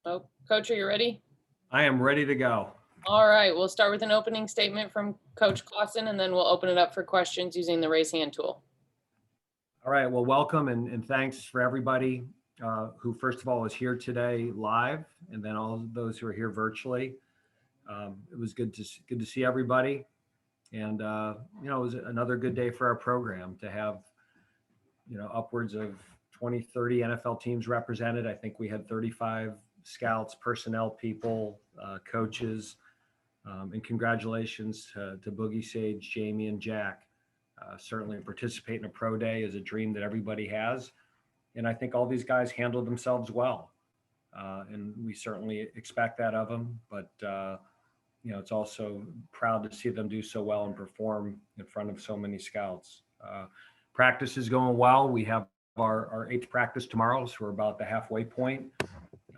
Oh, Coach, are you ready? I am ready to go. All right, we'll start with an opening statement from Coach Clawson, and then we'll open it up for questions using the raise hand tool. All right, well, welcome and thanks for everybody who, first of all, is here today live, and then all those who are here virtually. It was good to see everybody, and it was another good day for our program to have upwards of 20, 30 NFL teams represented. I think we had 35 scouts, personnel people, coaches, and congratulations to Boogie, Sage, Jamie, and Jack. Certainly participate in a pro day is a dream that everybody has. And I think all these guys handled themselves well. And we certainly expect that of them. But, it's also proud to see them do so well and perform in front of so many scouts. Practice is going well. We have our eighth practice tomorrow, so we're about the halfway point.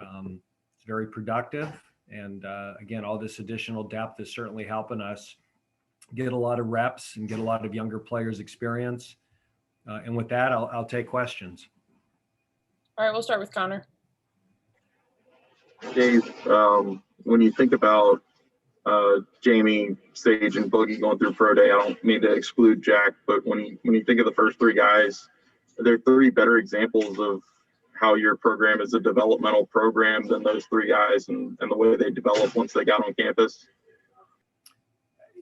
It's very productive. And again, all this additional depth is certainly helping us get a lot of reps and get a lot of younger players experience. And with that, I'll take questions. All right, we'll start with Connor. Dave, when you think about Jamie, Sage, and Boogie going through pro day, I don't mean to exclude Jack, but when you think of the first three guys, are there three better examples of how your program is a developmental program than those three guys and the way they developed once they got on campus?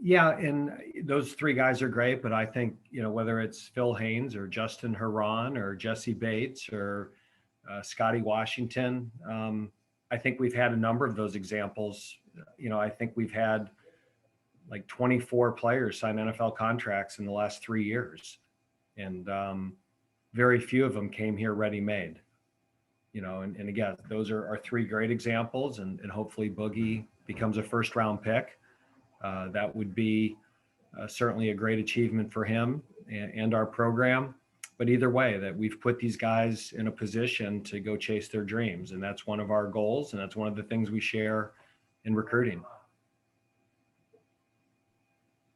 Yeah, and those three guys are great, but I think, whether it's Phil Haynes or Justin Herron or Jesse Bates or Scotty Washington, I think we've had a number of those examples. I think we've had like 24 players sign NFL contracts in the last 3 years. And very few of them came here ready-made. And again, those are three great examples, and hopefully Boogie becomes a first-round pick. That would be certainly a great achievement for him and our program. But either way, that we've put these guys in a position to go chase their dreams. And that's one of our goals. And that's one of the things we share in recruiting.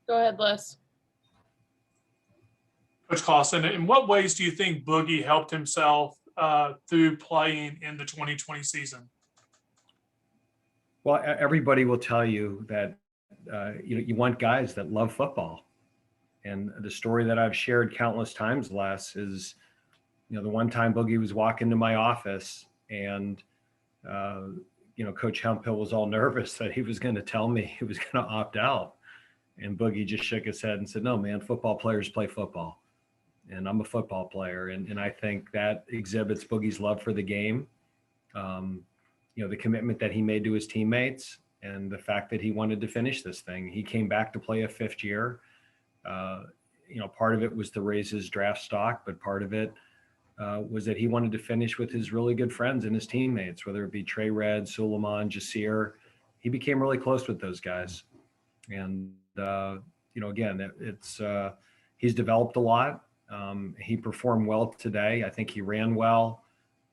Go ahead, Les. Coach Clawson, in what ways do you think Boogie helped himself through playing in the 2020 season? Well, everybody will tell you that you want guys that love football. And the story that I've shared countless times, Les, is, the one time Boogie was walking to my office and, Coach Hemphill was all nervous that he was going to tell me he was going to opt out. And Boogie just shook his head and said, "No, man, football players play football. And I'm a football player." And I think that exhibits Boogie's love for the game, the commitment that he made to his teammates, and the fact that he wanted to finish this thing. He came back to play a fifth year. Part of it was to raise his draft stock, but part of it was that he wanted to finish with his really good friends and his teammates, whether it be Trey Red, Suleiman, Jasir. He became really close with those guys. And, again, he's developed a lot. He performed well today. I think he ran well,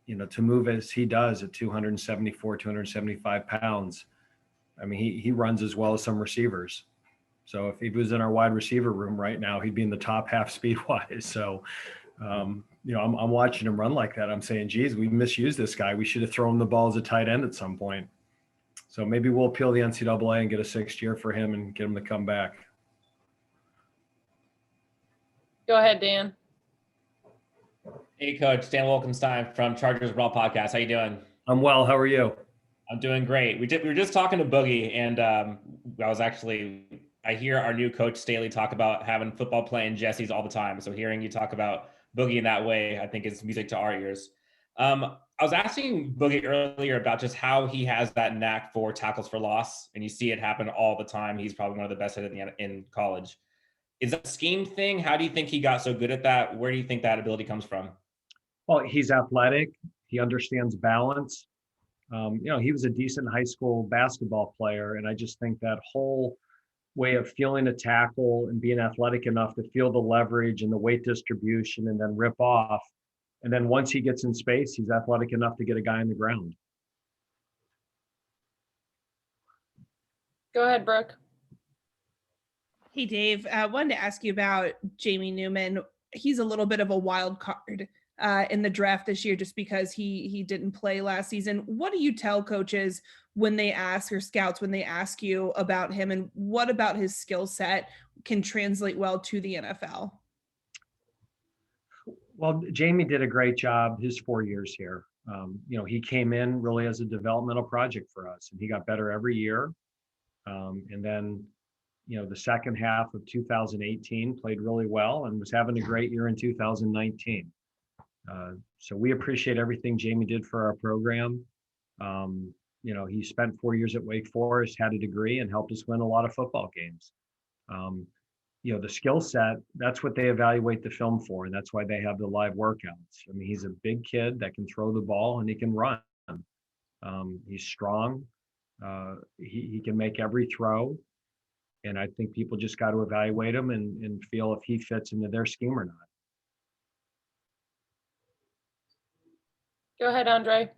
to move as he does at 274, 275 pounds. I mean, he runs as well as some receivers. So if he was in our wide receiver room right now, he'd be in the top half speed-wise. So, I'm watching him run like that. I'm saying, geez, we misused this guy. We should have thrown the ball as a tight end at some point. So maybe we'll appeal the NCAA and get a 6th year for him and get him to come back. Go ahead, Dan. Hey, Coach. Dan Wolkenstein from Chargers Brawl Podcast. How you doing? I'm well. How are you? I'm doing great. We were just talking to Boogie, and I hear our new coach Staley talk about having football playing Jesse's all the time. So hearing you talk about Boogie in that way, I think is music to our ears. I was asking Boogie earlier about just how he has that knack for tackles for loss, and you see it happen all the time. He's probably one of the best at it in college. Is that a scheme thing? How do you think he got so good at that? Where do you think that ability comes from? Well, he's athletic. He understands balance. He was a decent high school basketball player, and I just think that whole way of feeling a tackle and being athletic enough to feel the leverage and the weight distribution and then rip off. And then once he gets in space, he's athletic enough to get a guy on the ground. Go ahead, Brooke. Hey, Dave. I wanted to ask you about Jamie Newman. He's a little bit of a wild card. in the draft this year just because he didn't play last season. What do you tell coaches when they ask, or scouts when they ask you about him, and what about his skill set can translate well to the NFL? Well, Jamie did a great job his 4 years here. He came in really as a developmental project for us, and he got better every year. And then, the second half of 2018 played really well and was having a great year in 2019. So we appreciate everything Jamie did for our program. He spent 4 years at Wake Forest, had a degree, and helped us win a lot of football games. The skill set, that's what they evaluate the film for, and that's why they have the live workouts. I mean, he's a big kid that can throw the ball and he can run. He's strong. He can make every throw. And I think people just got to evaluate him and feel if he fits into their scheme or not. Go ahead, Andre.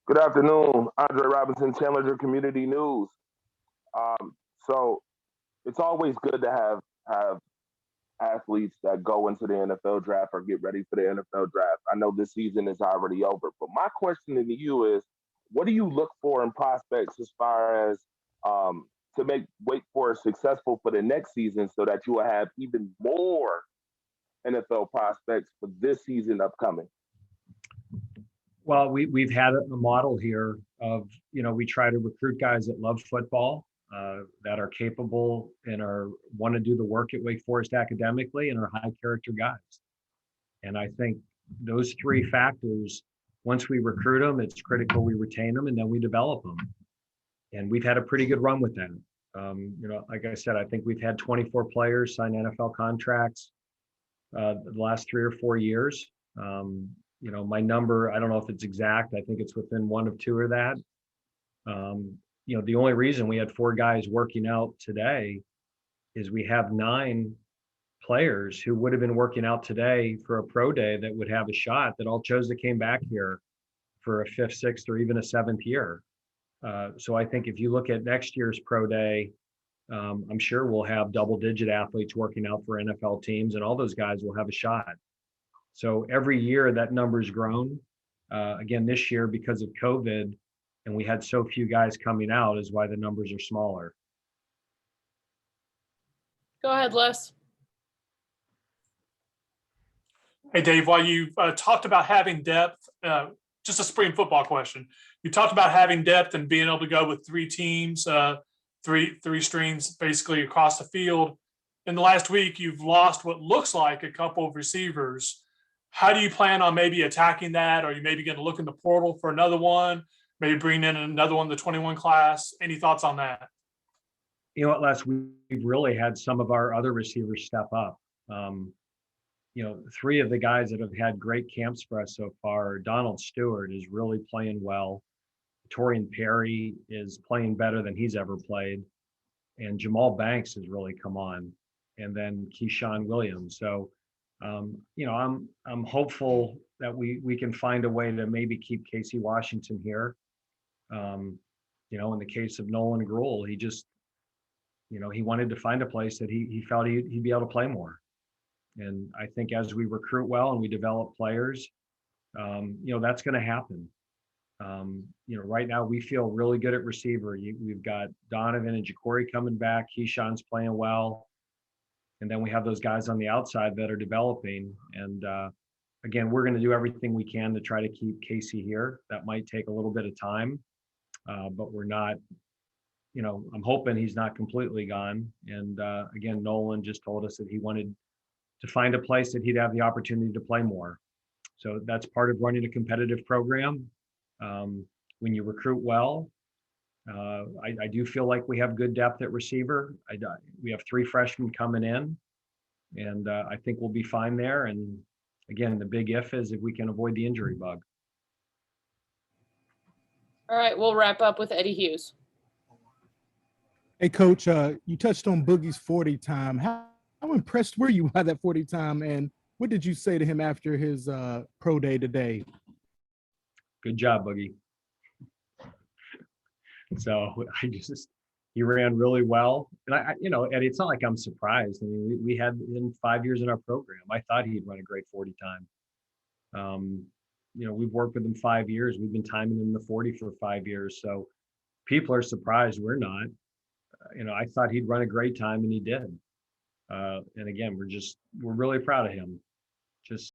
Good afternoon, Andre Robinson, Challenger Community News. So it's always good to have athletes that go into the NFL draft or get ready for the NFL draft. I know this season is already over, but my question to you is, what do you look for in prospects as far as to make Wake Forest successful for the next season so that you will have even more NFL prospects for this season upcoming? Well, we've had a model here of, we try to recruit guys that love football, that are capable and want to do the work at Wake Forest academically and are high character guys. And I think those three factors, once we recruit them, it's critical we retain them and then we develop them. And we've had a pretty good run with that. Like I said, I think we've had 24 players sign NFL contracts the last 3 or 4 years. My number, I don't know if it's exact. I think it's within 1 of 2 of that. The only reason we had 4 guys working out today is we have 9 players who would have been working out today for a pro day that would have a shot that all chose that came back here for a 5th, 6th, or even a 7th year. So I think if you look at next year's pro day, I'm sure we'll have double-digit athletes working out for NFL teams, and all those guys will have a shot. So every year that number's grown. Again, this year because of COVID, and we had so few guys coming out, is why the numbers are smaller. Go ahead, Les. Hey, Dave, while you talked about having depth, just a spring football question. You talked about having depth and being able to go with 3 teams, three strings basically across the field. In the last week, you've lost what looks like a couple of receivers. How do you plan on maybe attacking that? Are you maybe going to look in the portal for another one? Maybe bring in another one, the 21 class? Any thoughts on that? You know what, Les, we've really had some of our other receivers step up. 3 of the guys that have had great camps for us so far, Donald Stewart is really playing well. Torian Perry is playing better than he's ever played. And Jamal Banks has really come on. And then Keyshawn Williams. So, I'm hopeful that we can find a way to maybe keep Casey Washington here. In the case of Nolan Gruel, he just, he wanted to find a place that he felt he'd be able to play more. And I think as we recruit well and we develop players, that's going to happen. Right now we feel really good at receiver. We've got Donovan and Ja'Cory coming back. Keyshawn's playing well. And then we have those guys on the outside that are developing. And again, we're going to do everything we can to try to keep Casey here. That might take a little bit of time, but we're not, I'm hoping he's not completely gone. And again, Nolan just told us that he wanted to find a place that he'd have the opportunity to play more. So that's part of running a competitive program. When you recruit well, I do feel like we have good depth at receiver. We have 3 freshmen coming in, and I think we'll be fine there. And again, the big if is if we can avoid the injury bug. All right, we'll wrap up with Eddie Hughes. Hey, Coach, you touched on Boogie's 40 time. How impressed were you by that 40 time, and what did you say to him after his pro day today? Good job, Boogie. So I just, he ran really well. And and it's not like I'm surprised. I mean, we had him 5 years in our program. I thought he'd run a great 40 time. We've worked with him 5 years. We've been timing him the 40 for 5 years. So people are surprised. We're not. I thought he'd run a great time, and he did. And again, we're really proud of him. Just